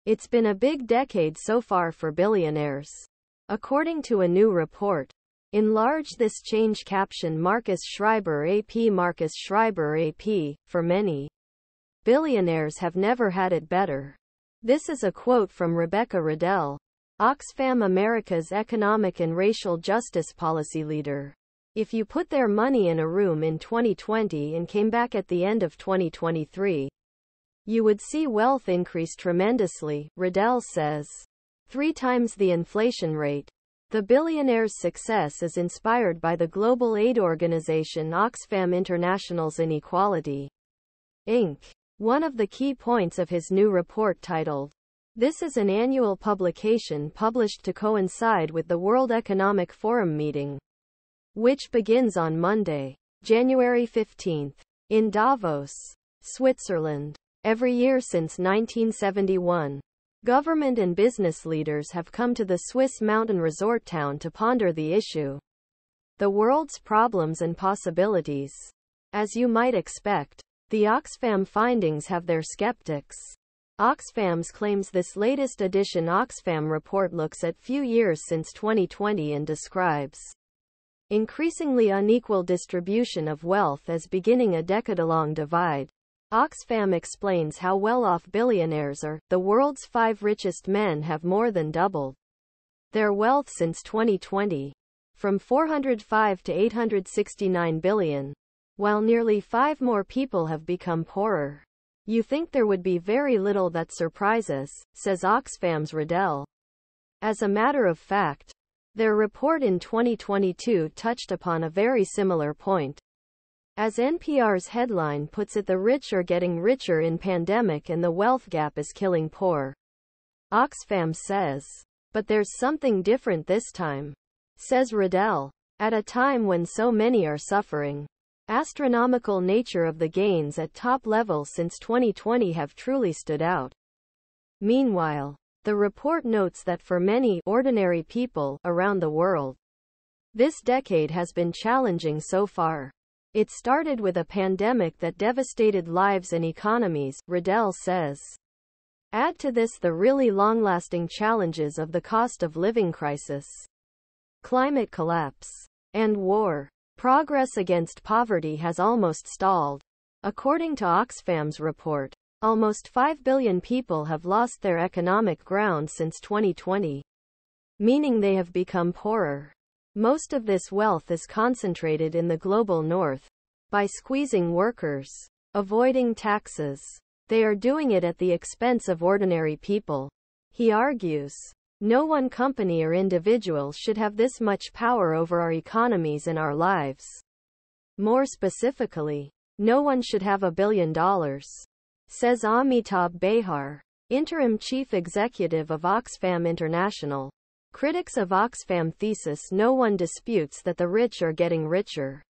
It's been a big decade so far for billionaires. According to a new report, Enlarge this change caption Markus SchreiberAP Markus SchreiberAP, for many, billionaires have never had it better. This is a quote from Rebecca Riddell, Oxfam America's economic and racial justice policy leader. If you put their money in a room in 2020 and came back at the end of 2023, you would see wealth increase tremendously, Riddell says. 3 times the inflation rate. The billionaire's success is inspired by the global aid organization Oxfam International's Inequality Inc. One of the key points of his new report titled, "This is an annual publication published to coincide with the World Economic Forum meeting, which begins on Monday, January 15, in Davos, Switzerland. Every year since 1971, government and business leaders have come to the Swiss mountain resort town to ponder the issue. The world's problems and possibilities. As you might expect, the Oxfam findings have their skeptics. Oxfam's claims this latest edition Oxfam report looks at few years since 2020 and describes increasingly unequal distribution of wealth as beginning a decade-long divide. Oxfam explains how well-off billionaires are. The world's 5 richest men have more than doubled their wealth since 2020, from 405 to 869 billion, while nearly 5 more people have become poorer. You think there would be very little that surprises, says Oxfam's Riddell. As a matter of fact, their report in 2022 touched upon a very similar point. As NPR's headline puts it, the rich are getting richer in pandemic and the wealth gap is killing poor. Oxfam says. But there's something different this time, says Riddell. At a time when so many are suffering, astronomical nature of the gains at top levels since 2020 have truly stood out. Meanwhile, the report notes that for many ordinary people around the world, this decade has been challenging so far. It started with a pandemic that devastated lives and economies, Riddell says. Add to this the really long-lasting challenges of the cost of living crisis, climate collapse, and war. Progress against poverty has almost stalled. According to Oxfam's report, almost 5 billion people have lost their economic ground since 2020, meaning they have become poorer. Most of this wealth is concentrated in the global north. By squeezing workers, avoiding taxes, they are doing it at the expense of ordinary people. He argues, no one company or individual should have this much power over our economies and our lives. More specifically, no one should have $1 billion, says Amitabh Behar, interim chief executive of Oxfam International. Critics of Oxfam thesis: no one disputes that the rich are getting richer.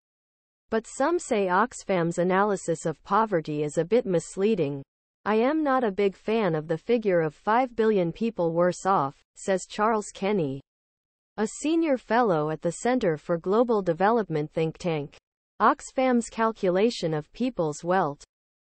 But some say Oxfam's analysis of poverty is a bit misleading. I am not a big fan of the figure of 5 billion people worse off, says Charles Kenny, a senior fellow at the Center for Global Development think tank. Oxfam's calculation of people's wealth